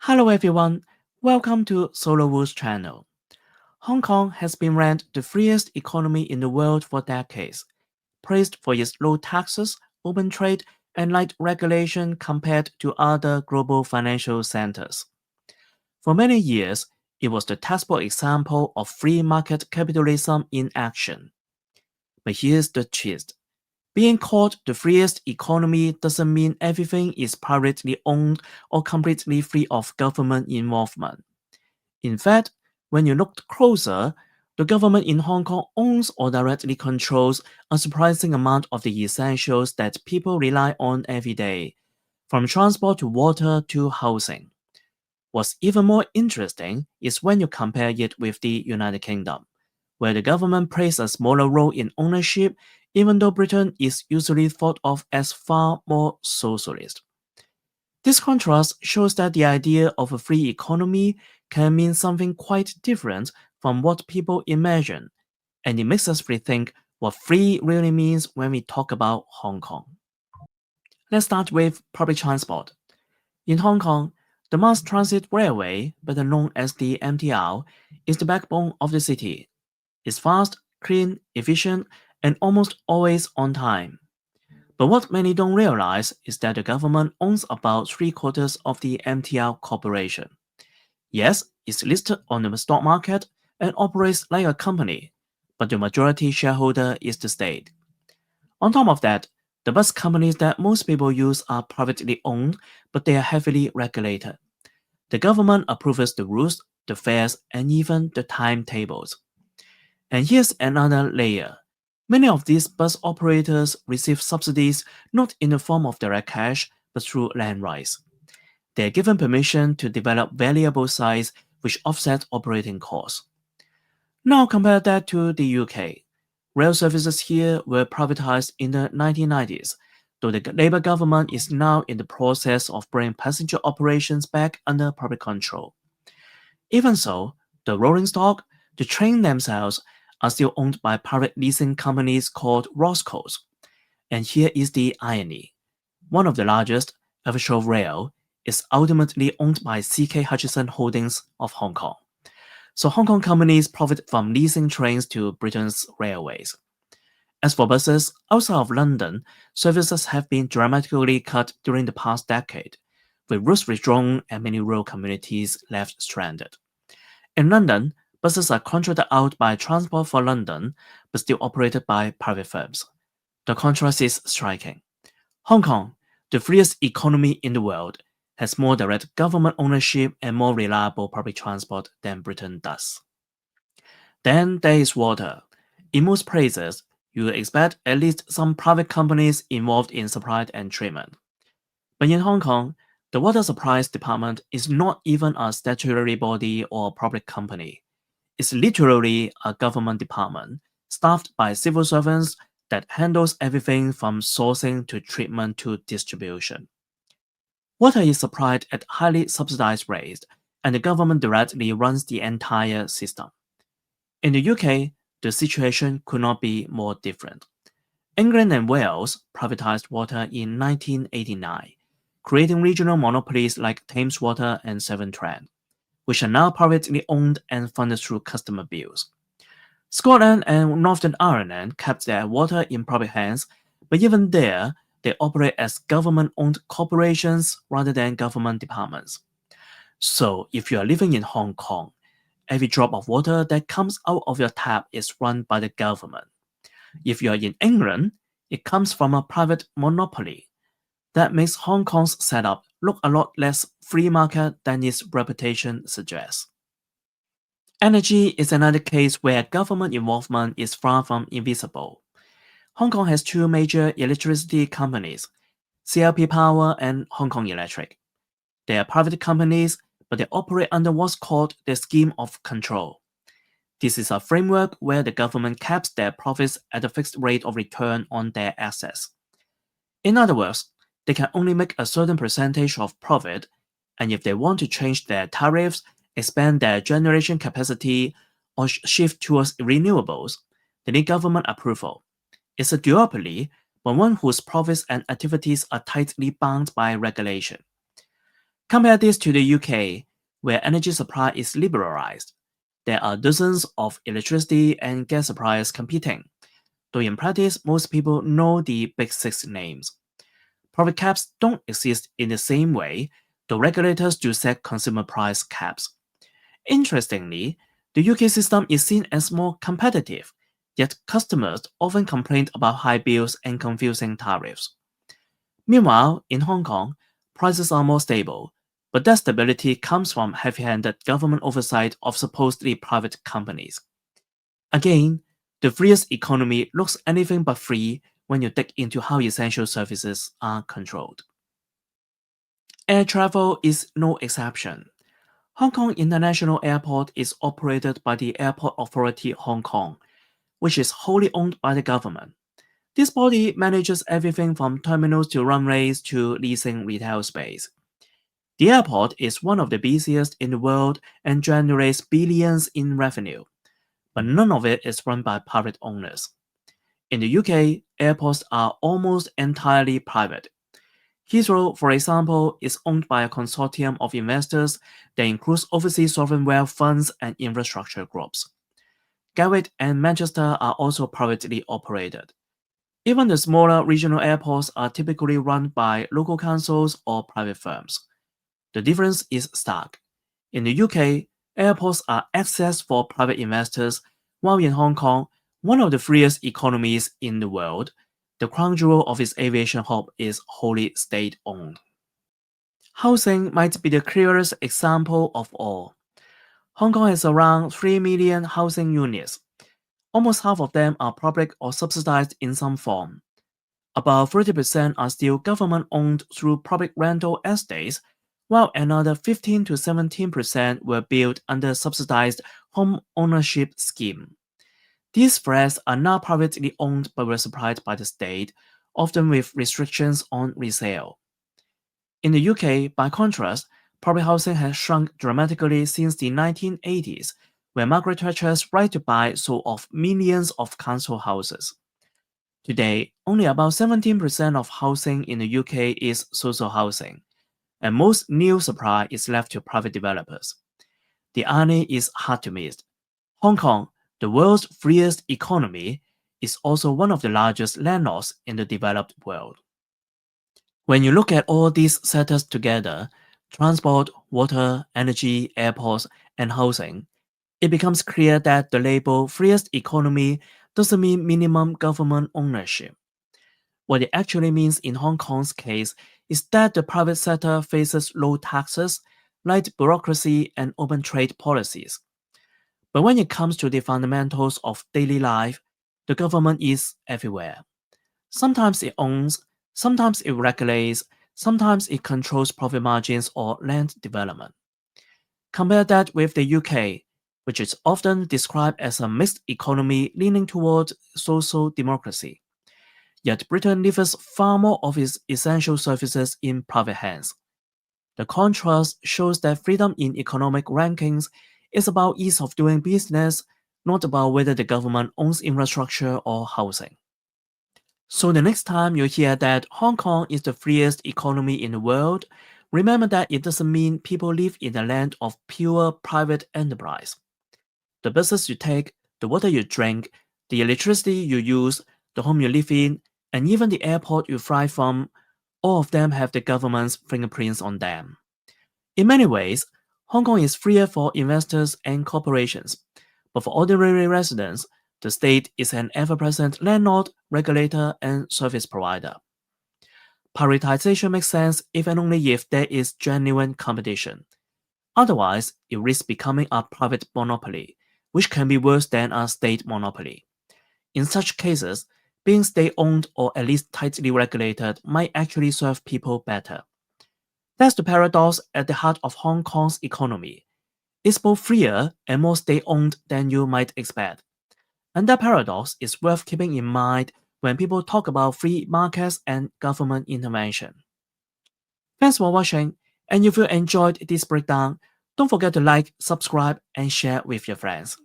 Hello everyone, welcome to SolarWoo's channel. Hong Kong has been ranked the freest economy in the world for decades, praised for its low taxes, open trade, and light regulation compared to other global financial centers. For many years, it was the textbook example of free market capitalism in action. But here's the twist. Being called the freest economy doesn't mean everything is privately owned or completely free of government involvement. In fact, when you look closer, the government in Hong Kong owns or directly controls a surprising amount of the essentials that people rely on every day, from transport to water to housing. What's even more interesting is when you compare it with the United Kingdom, where the government plays a smaller role in ownership, even though Britain is usually thought of as far more socialist. This contrast shows that the idea of a free economy can mean something quite different from what people imagine, and it makes us rethink what free really means when we talk about Hong Kong. Let's start with public transport. In Hong Kong, the Mass Transit Railway, better known as the MTR, is the backbone of the city. It's fast, clean, efficient, and almost always on time. But what many don't realize is that the government owns about three-quarters of the MTR corporation. Yes, it's listed on the stock market and operates like a company, but the majority shareholder is the state. On top of that, the bus companies that most people use are privately owned, but they are heavily regulated. The government approves the rules, the fares, and even the timetables. And here's another layer. Many of these bus operators receive subsidies not in the form of direct cash, but through land rights. They are given permission to develop valuable sites which offset operating costs. Now compare that to the UK. Rail services here were privatized in the 1990s, though the Labour government is now in the process of bringing passenger operations back under public control. Even so, the rolling stock, the train themselves, are still owned by private leasing companies called Roscoes. And here is the irony. One of the largest, Evershow Rail, is ultimately owned by CK Hutchison Holdings of Hong Kong. So Hong Kong companies profit from leasing trains to Britain's railways. As for buses, outside of London, services have been dramatically cut during the past decade, with routes withdrawn and many rural communities left stranded. In London, buses are contracted out by Transport for London, but still operated by private firms. The contrast is striking. Hong Kong, the freest economy in the world, has more direct government ownership and more reliable public transport than Britain does. Then there is water. In most places, you would expect at least some private companies involved in supply and treatment. But in Hong Kong, the Water Supplies Department is not even a statutory body or public company. It's literally a government department, staffed by civil servants that handles everything from sourcing to treatment to distribution. Water is supplied at highly subsidized rates, and the government directly runs the entire system. In the UK, the situation could not be more different. England and Wales privatized water in 1989, creating regional monopolies like Thames Water and Severn Trent, which are now privately owned and funded through customer bills. Scotland and Northern Ireland kept their water in public hands, but even there, they operate as government-owned corporations rather than government departments. So if you are living in Hong Kong, every drop of water that comes out of your tap is run by the government. If you are in England, it comes from a private monopoly. That makes Hong Kong's setup look a lot less free market than its reputation suggests. Energy is another case where government involvement is far from invisible. Hong Kong has two major electricity companies, CLP Power and Hong Kong Electric. They are private companies, but they operate under what's called the scheme of control. This is a framework where the government caps their profits at a fixed rate of return on their assets. In other words, they can only make a certain percentage of profit, and if they want to change their tariffs, expand their generation capacity, or shift towards renewables, they need government approval. It's a duopoly, but one whose profits and activities are tightly bound by regulation. Compare this to the UK, where energy supply is liberalized. There are dozens of electricity and gas suppliers competing, though in practice most people know the big six names. Profit caps don't exist in the same way, though regulators do set consumer price caps. Interestingly, the UK system is seen as more competitive, yet customers often complain about high bills and confusing tariffs. Meanwhile, in Hong Kong, prices are more stable, but that stability comes from heavy-handed government oversight of supposedly private companies. Again, the freest economy looks anything but free when you dig into how essential services are controlled. Air travel is no exception. Hong Kong International Airport is operated by the Airport Authority Hong Kong, which is wholly owned by the government. This body manages everything from terminals to runways to leasing retail space. The airport is one of the busiest in the world and generates billions in revenue, but none of it is run by private owners. In the UK, airports are almost entirely private. Heathrow, for example, is owned by a consortium of investors that includes overseas sovereign wealth funds and infrastructure groups. Gatwick and Manchester are also privately operated. Even the smaller regional airports are typically run by local councils or private firms. The difference is stark. In the UK, airports are access for private investors, while in Hong Kong, one of the freest economies in the world, the crown jewel of its aviation hub is wholly state-owned. Housing might be the clearest example of all. Hong Kong has around 3 million housing units. Almost half of them are public or subsidized in some form. About 30% are still government-owned through public rental estates, while another 15 to 17% were built under subsidized home ownership scheme. These flats are not privately owned but were supplied by the state, often with restrictions on resale. In the UK, by contrast, public housing has shrunk dramatically since the 1980s, when Margaret Thatcher's right to buy sold off millions of council houses. Today, only about 17% of housing in the UK is social housing, and most new supply is left to private developers. The irony is hard to miss. Hong Kong, the world's freest economy, is also one of the largest landlords in the developed world. When you look at all these sectors together, transport, water, energy, airports, and housing, it becomes clear that the label freest economy doesn't mean minimum government ownership. What it actually means in Hong Kong's case is that the private sector faces low taxes, light bureaucracy, and open trade policies. But when it comes to the fundamentals of daily life, the government is everywhere. Sometimes it owns, sometimes it regulates, sometimes it controls profit margins or land development. Compare that with the UK, which is often described as a mixed economy leaning towards social democracy. Yet Britain leaves far more of its essential services in private hands. The contrast shows that freedom in economic rankings is about ease of doing business, not about whether the government owns infrastructure or housing. So the next time you hear that Hong Kong is the freest economy in the world, remember that it doesn't mean people live in a land of pure private enterprise. The buses you take, the water you drink, the electricity you use, the home you live in, and even the airport you fly from, all of them have the government's fingerprints on them. In many ways, Hong Kong is freer for investors and corporations, but for ordinary residents, the state is an ever-present landlord, regulator, and service provider. Privatisation makes sense if and only if there is genuine competition. Otherwise, it risks becoming a private monopoly, which can be worse than a state monopoly. In such cases, being state-owned or at least tightly regulated might actually serve people better. That's the paradox at the heart of Hong Kong's economy. It's both freer and more state-owned than you might expect. And that paradox is worth keeping in mind when people talk about free markets and government intervention. Thanks for watching, and if you enjoyed this breakdown, don't forget to like, subscribe, and share with your friends.